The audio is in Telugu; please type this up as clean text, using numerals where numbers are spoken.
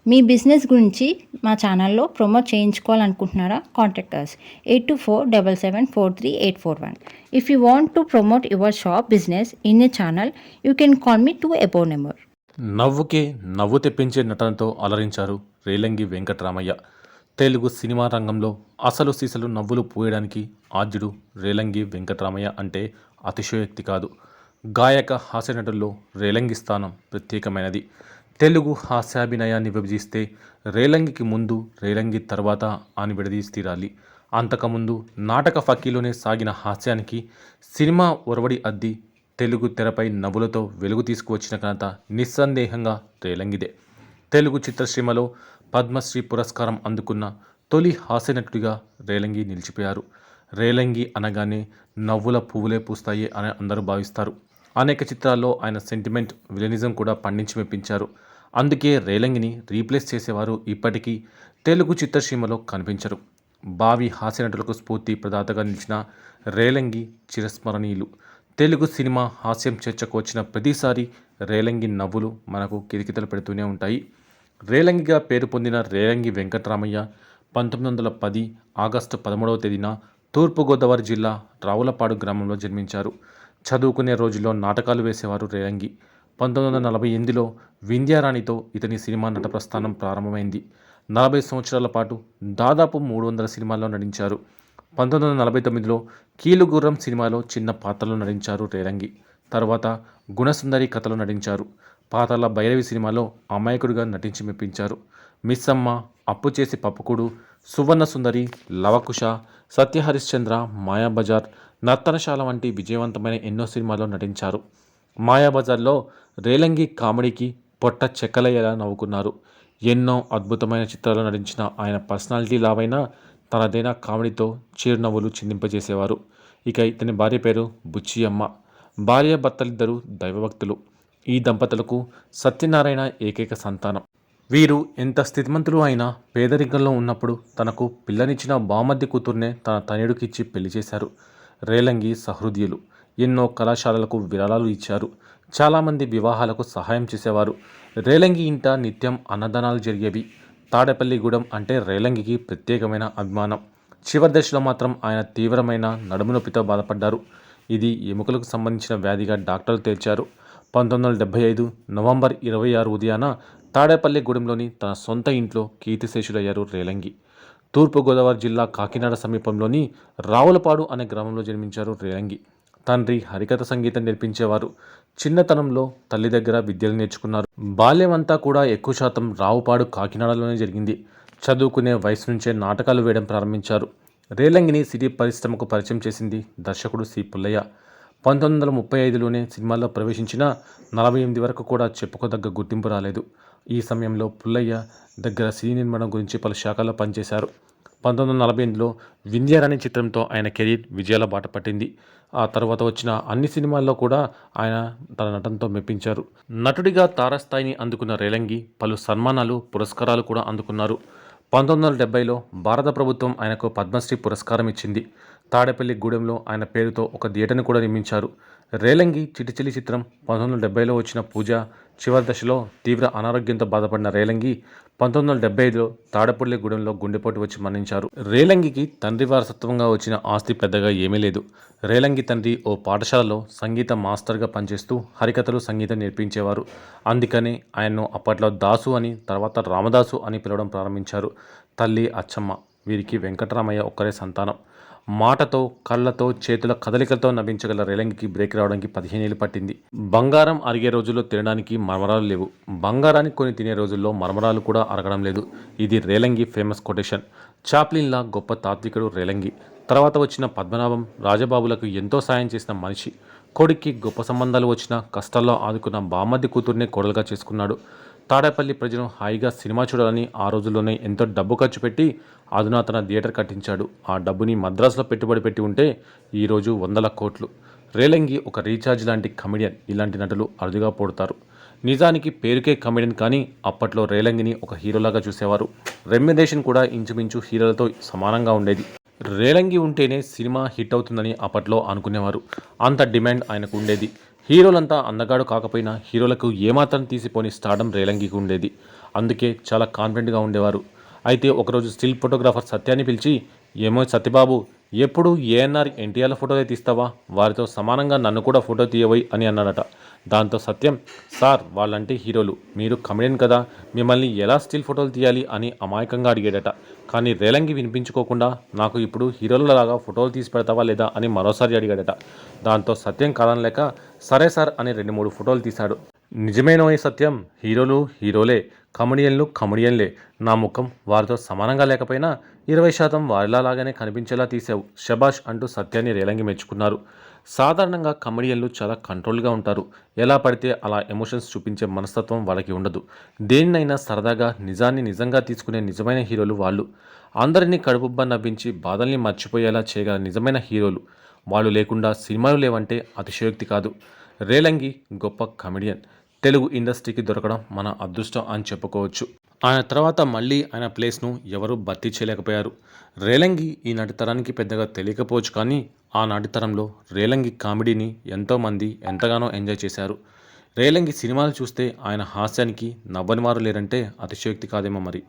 మీ బిజినెస్ గురించి మా ఛానల్లో ప్రమోట్ చేయించుకోవాలనుకుంటున్నారా? Contact us 8247743841. If you want to promote your shop business in a channel, you can call me to above number. నవ్వుకే నవ్వు తెప్పించే నటనతో అలరించారు రేలంగి వెంకట్రామయ్య. తెలుగు సినిమా రంగంలో అసలు సీసలు నవ్వులు పూయడానికి ఆద్యుడు రేలంగి వెంకట్రామయ్య అంటే అతిశయోక్తి కాదు. గాయక హాస్య నటుల్లో రేలంగి స్థానం ప్రత్యేకమైనది. తెలుగు హాస్యాభినయాన్ని విభజిస్తే రేలంగికి ముందు, రేలంగి తర్వాత అని విడదీసి తీరాలి. అంతకుముందు నాటక ఫకీలోనే సాగిన హాస్యానికి సినిమా ఒరవడి అద్ది తెలుగు తెరపై నవ్వులతో వెలుగు తీసుకువచ్చిన ఘనత నిస్సందేహంగా రేలంగిదే. తెలుగు చిత్రసీమలో పద్మశ్రీ పురస్కారం అందుకున్న తొలి హాస్యనటుడిగా రేలంగి నిలిచిపోయారు. రేలంగి అనగానే నవ్వుల పువ్వులే పూస్తాయి అని అందరూ భావిస్తారు. అనేక చిత్రాల్లో ఆయన సెంటిమెంట్, విలనిజం కూడా పండించి మెప్పించారు. అందుకే రేలంగిని రీప్లేస్ చేసేవారు ఇప్పటికీ తెలుగు చిత్రసీమలో కనిపించరు. భావి హాస్యనటులకు స్ఫూర్తి ప్రదాతగా నిలిచిన రేలంగి చిరస్మరణీయులు. తెలుగు సినిమా హాస్యం చర్చకు వచ్చిన ప్రతిసారి రేలంగి నవ్వులు మనకు కిరికితలు పెడుతూనే ఉంటాయి. రేలంగిగా పేరు పొందిన రేలంగి వెంకట్రామయ్య 1910 ఆగస్టు 13వ తేదీన తూర్పుగోదావరి జిల్లా రావులపాడు గ్రామంలో జన్మించారు. చదువుకునే రోజుల్లో నాటకాలు వేసేవారు రేలంగి. 1948లో వింధ్యారాణితో ఇతని సినిమా నట ప్రస్థానం ప్రారంభమైంది. 40 సంవత్సరాల పాటు దాదాపు 300 సినిమాల్లో నటించారు. 1949లో కీలుగుర్రం సినిమాలో చిన్న పాత్రలో నటించారు రేలంగి. తర్వాత గుణసుందరి కథలో నటించారు. పాతాళ భైరవి సినిమాలో అమాయకుడిగా నటించి మెప్పించారు. మిస్సమ్మ, అప్పు చేసి పప్పుకుడు, సువర్ణ సుందరి, లవకుశ, సత్యహరిశ్చంద్ర, మాయాబజార్, నర్తనశాల వంటి విజయవంతమైన ఎన్నో సినిమాల్లో నటించారు. మాయాబజార్లో రేలంగి కామెడీకి పొట్ట చెక్కలయ్యేలా నవ్వుకున్నారు. ఎన్నో అద్భుతమైన చిత్రాల్లో నటించిన ఆయన పర్సనాలిటీ లావైనా తనదైన కామెడీతో చిరునవ్వులు చిందింపజేసేవారు. ఇక ఇతని భార్య పేరు బుచ్చియమ్మ. భార్య భర్తలిద్దరూ దైవభక్తులు. ఈ దంపతులకు సత్యనారాయణ ఏకైక సంతానం. వీరు ఎంత స్థితిమంతులు అయినా పేదరికంలో ఉన్నప్పుడు తనకు పిల్లనిచ్చిన బామర్ది కూతుర్నే తన తనయుడికిచ్చి పెళ్లి చేశారు. రేలంగి సహృదయులు. ఎన్నో కళాశాలలకు విరాళాలు ఇచ్చారు. చాలామంది వివాహాలకు సహాయం చేసేవారు. రేలంగి ఇంట నిత్యం అన్నదానాలు జరిగేవి. తాడేపల్లిగూడెం అంటే రేలంగికి ప్రత్యేకమైన అభిమానం. చివరి దశలో మాత్రం ఆయన తీవ్రమైన నడుము నొప్పితో బాధపడ్డారు. ఇది ఎముకలకు సంబంధించిన వ్యాధిగా డాక్టర్లు తేల్చారు. 1975 నవంబర్ 26 ఉదయాన తాడేపల్లిగూడెంలోని తన సొంత ఇంట్లో కీర్తిశేషులయ్యారు రేలంగి. తూర్పుగోదావరి జిల్లా కాకినాడ సమీపంలోని రావులపాడు అనే గ్రామంలో జన్మించారు రేలంగి. తండ్రి హరికథ సంగీతం నేర్పించేవారు. చిన్నతనంలో తల్లి దగ్గర విద్యలు నేర్చుకున్నారు. బాల్యం అంతా కూడా ఎక్కువ శాతం రావుపాడు కాకినాడలోనే జరిగింది. చదువుకునే వయసు నుంచే నాటకాలు వేయడం ప్రారంభించారు. రేలంగిని సినీ పరిశ్రమకు పరిచయం చేసింది దర్శకుడు సి పుల్లయ్య. 1935లోనే సినిమాల్లో ప్రవేశించిన 48 వరకు కూడా చెప్పుకోదగ్గ గుర్తింపు రాలేదు. ఈ సమయంలో పుల్లయ్య దగ్గర సినీ నిర్మాణం గురించి పలు శాఖల్లో పనిచేశారు. 1948లో వింధ్యారాణి చిత్రంతో ఆయన కెరీర్ విజయాల బాట పట్టింది. ఆ తర్వాత వచ్చిన అన్ని సినిమాల్లో కూడా ఆయన తన నటనతో మెప్పించారు. నటుడిగా తారస్థాయిని అందుకున్న రేలంగి పలు సన్మానాలు, పురస్కారాలు కూడా అందుకున్నారు. 1970లో భారత ప్రభుత్వం ఆయనకు పద్మశ్రీ పురస్కారం ఇచ్చింది. తాడేపల్లిగూడెంలో ఆయన పేరుతో ఒక థియేటర్ని కూడా నిర్మించారు. రేలంగి చిటిచిలి చిత్రం 1970లో వచ్చిన పూజ చివరి దశలో తీవ్ర అనారోగ్యంతో బాధపడిన రేలంగి 1975లో తాడేపల్లిగూడెంలో గుండెపోటు వచ్చి మరణించారు. రేలంగికి తండ్రి వారసత్వంగా వచ్చిన ఆస్తి పెద్దగా ఏమీ లేదు. రేలంగి తండ్రి ఓ పాఠశాలలో సంగీత మాస్టర్గా పనిచేస్తూ హరికథలు, సంగీతం నేర్పించేవారు. అందుకనే ఆయన్ను అప్పట్లో దాసు అని, తర్వాత రామదాసు అని పిలవడం ప్రారంభించారు. తల్లి అచ్చమ్మ. వీరికి వెంకటరామయ్య ఒక్కరే సంతానం. మాటతో, కళ్ళతో, చేతుల కదలికలతో నవ్వించగల రేలంగికి బ్రేక్ రావడానికి 15 ఏళ్ళు పట్టింది. బంగారం అరిగే రోజుల్లో తినడానికి మరమరాలు లేవు. బంగారాన్ని కొని తినే రోజుల్లో మరమరాలు కూడా అరగడం లేదు. ఇది రేలంగి ఫేమస్ కొటేషన్. చాప్లిన్లా గొప్ప తాత్వికుడు రేలంగి. తర్వాత వచ్చిన పద్మనాభం, రాజబాబులకు ఎంతో సాయం చేసిన మనిషి. కొడుక్కి గొప్ప సంబంధాలు వచ్చినా కష్టాల్లో ఆదుకున్న బామ్మర్ది కూతుర్నే కోడలుగా చేసుకున్నాడు. తాడేపల్లి ప్రజలు హాయిగా సినిమా చూడాలని ఆ రోజుల్లోనే ఎంతో డబ్బు ఖర్చు పెట్టి అధునాతన థియేటర్ కట్టించాడు. ఆ డబ్బుని మద్రాసులో పెట్టుబడి పెట్టి ఉంటే ఈరోజు 100 కోట్లు. రేలంగి ఒక రీఛార్జ్ లాంటి కమెడియన్. ఇలాంటి నటులు అరుదుగా పుడతారు. నిజానికి పేరుకే కమెడియన్, కానీ అప్పట్లో రేలంగిని ఒక హీరోలాగా చూసేవారు. రెమ్యునరేషన్ కూడా ఇంచుమించు హీరోలతో సమానంగా ఉండేది. రేలంగి ఉంటేనే సినిమా హిట్ అవుతుందని అప్పట్లో అనుకునేవారు. అంత డిమాండ్ ఆయనకు ఉండేది. హీరోలంతా అందగాడు కాకపోయినా హీరోలకు ఏమాత్రం తీసిపోని స్టార్డమ్ రేలంగికి ఉండేది. అందుకే చాలా కాన్ఫిడెంట్గా ఉండేవారు. అయితే ఒకరోజు స్టిల్ ఫోటోగ్రాఫర్ సత్యాన్ని పిలిచి, ఏమో సత్యబాబు, ఎప్పుడు ఏఎన్ఆర్ ఎన్టీఆర్ల ఫోటోలే తీస్తావా, వారితో సమానంగా నన్ను కూడా ఫోటో తీయవై అని అన్నాడట. దాంతో సత్యం, సార్ వాళ్ళంటే హీరోలు, మీరు కమెడియన్ కదా, మిమ్మల్ని ఎలా స్టిల్ ఫోటోలు తీయాలి అని అమాయకంగా అడిగాడట. కానీ రేలంగి వినిపించుకోకుండా, నాకు ఇప్పుడు హీరోలలాగా ఫోటోలు తీసి పెడతావా లేదా అని మరోసారి అడిగాడట. దాంతో సత్యం కాదనలేక, సరే సార్ అని 2-3 ఫోటోలు తీశాడు. నిజమేనోయ్ సత్యం, హీరోలు హీరోలే, కమెడియన్లు కమెడియన్లే, నా ముఖం వారితో సమానంగా లేకపోయినా 20% వారిలాగానే కనిపించేలా తీసావు, శబాష్ అంటూ సత్యాన్ని రేలంగి మెచ్చుకున్నారు. సాధారణంగా కమెడియన్లు చాలా కంట్రోల్గా ఉంటారు. ఎలా పడితే అలా ఎమోషన్స్ చూపించే మనస్తత్వం వాళ్ళకి ఉండదు. దేన్నైనా సరదాగా నిజాన్ని నిజంగా తీసుకునే నిజమైన హీరోలు వాళ్ళు. అందరినీ కడుపుబ్బా నవ్వించి బాధల్ని మర్చిపోయేలా చేయగల నిజమైన హీరోలు వాళ్ళు లేకుండా సినిమాలు లేవంటే అతిశయోక్తి కాదు. రేలంగి గొప్ప కమెడియన్. తెలుగు ఇండస్ట్రీకి దొరకడం మన అదృష్టం అని చెప్పుకోవచ్చు. ఆయన తర్వాత మళ్ళీ ఆయన ప్లేస్ను ఎవరూ భర్తీ చేయలేకపోయారు. రేలంగి ఈనాటి తరానికి పెద్దగా తెలియకపోవచ్చు, కానీ ఆనాటి తరంలో రేలంగి కామెడీని ఎంతోమంది ఎంతగానో ఎంజాయ్ చేశారు. రేలంగి సినిమాలు చూస్తే ఆయన హాస్యానికి నవ్వని వారు లేరంటే అతిశయోక్తి కాదేమో మరి.